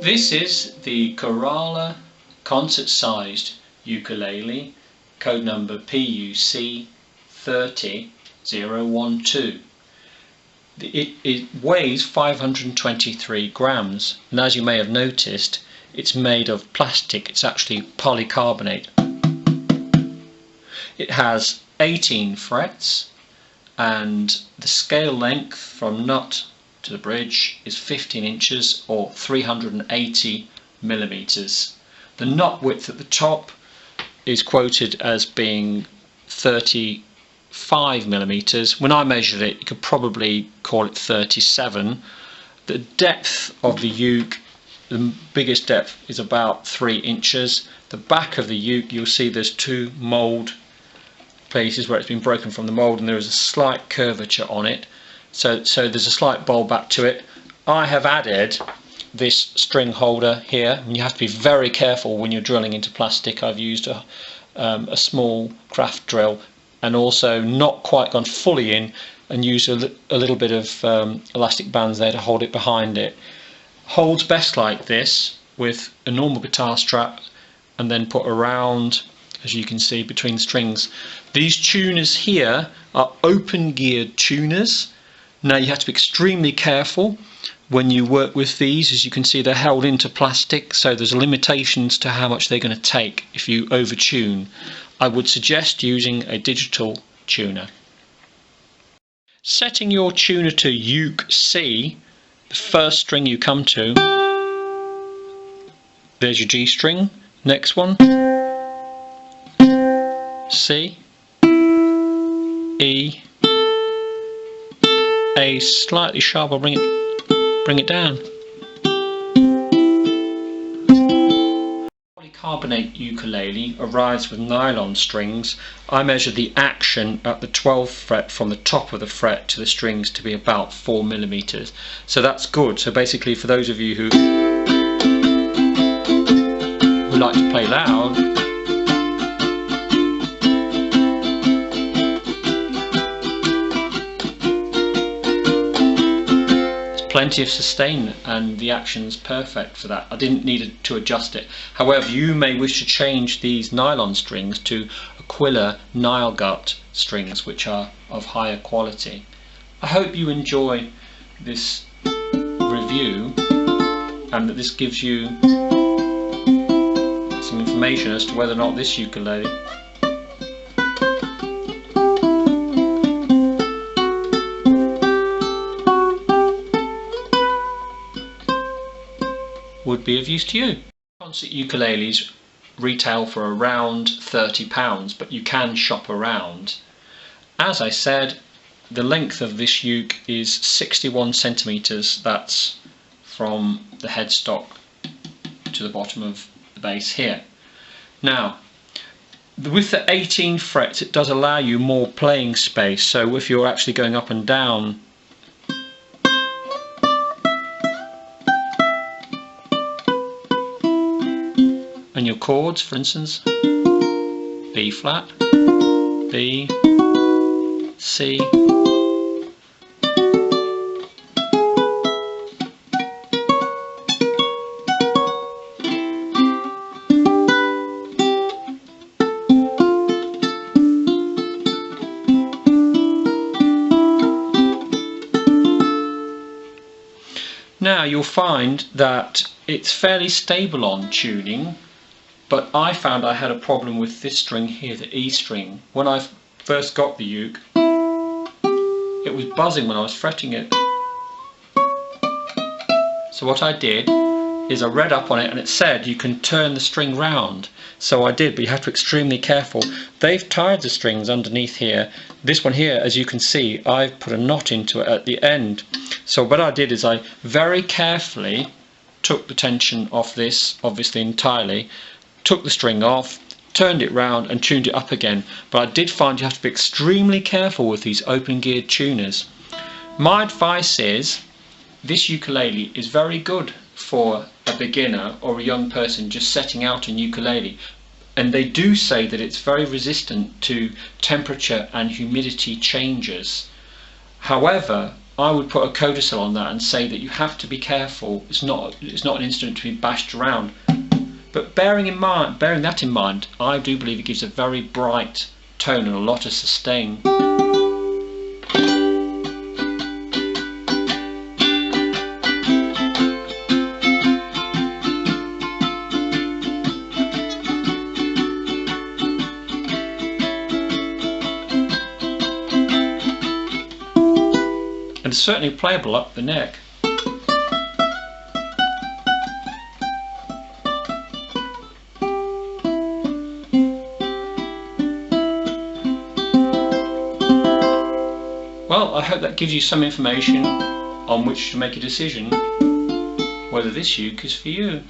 This is the Korala concert-sized ukulele, code number PUC-30 012. It weighs 523 grams, and as you may have noticed, it's made of plastic. It's actually polycarbonate. It has 18 frets, and the scale length from nut to the bridge is 15 inches or 380 millimeters. The nut width at the top is quoted as being 35 millimeters. When I measured it, you could probably call it 37. The depth of the uke, the biggest depth, is about 3 inches. The back of the uke, you'll see there's two mould places where it's been broken from the mould, and there is a slight curvature on it. So there's a slight bowl back to it. I have added this string holder here, and you have to be very careful when you're drilling into plastic. I've used a small craft drill, and also not quite gone fully in, and used a little bit of elastic bands there to hold it behind it. Holds best like this with a normal guitar strap, and then put around, as you can see, between the strings. These tuners here are open geared tuners. Now you have to be extremely careful when you work with these. As you can see, they're held into plastic, so there's limitations to how much they're going to take if you overtune. I would suggest using a digital tuner. Setting your tuner to uke C, the first string you come to, there's your G string. Next one, C, E, A slightly sharp, I'll bring it down. Polycarbonate ukulele arrives with nylon strings. I measured the action at the 12th fret from the top of the fret to the strings to be about 4 millimeters. So that's good. So basically, for those of you who like to play loud, plenty of sustain, and the action's perfect for that. I didn't need to adjust it. However, you may wish to change these nylon strings to Aquila Nile gut strings, which are of higher quality. I hope you enjoy this review, and that this gives you some information as to whether or not this ukulele would be of use to you. Concert ukuleles retail for around £30, but you can shop around. As I said, the length of this uke is 61 centimeters. That's from the headstock to the bottom of the bass here. Now, with the 18 frets, it does allow you more playing space. So if you're actually going up and down, and your chords, for instance, B flat, B, C, now you'll find that it's fairly stable on tuning. But I found I had a problem with this string here, the E string. When I first got the uke, it was buzzing when I was fretting it. So what I did is I read up on it, and it said you can turn the string round. So I did, but you have to be extremely careful. They've tied the strings underneath here. This one here, as you can see, I've put a knot into it at the end. So what I did is I very carefully took the tension off this, obviously entirely, took the string off, turned it round and tuned it up again. But I did find you have to be extremely careful with these open geared tuners. My advice is, this ukulele is very good for a beginner or a young person just setting out on ukulele, and they do say that it's very resistant to temperature and humidity changes. However, I would put a codicil on that and say that you have to be careful. It's not an instrument to be bashed around. But bearing that in mind, I do believe it gives a very bright tone and a lot of sustain. And certainly playable up the neck. Well, I hope that gives you some information on which to make a decision whether this uke is for you.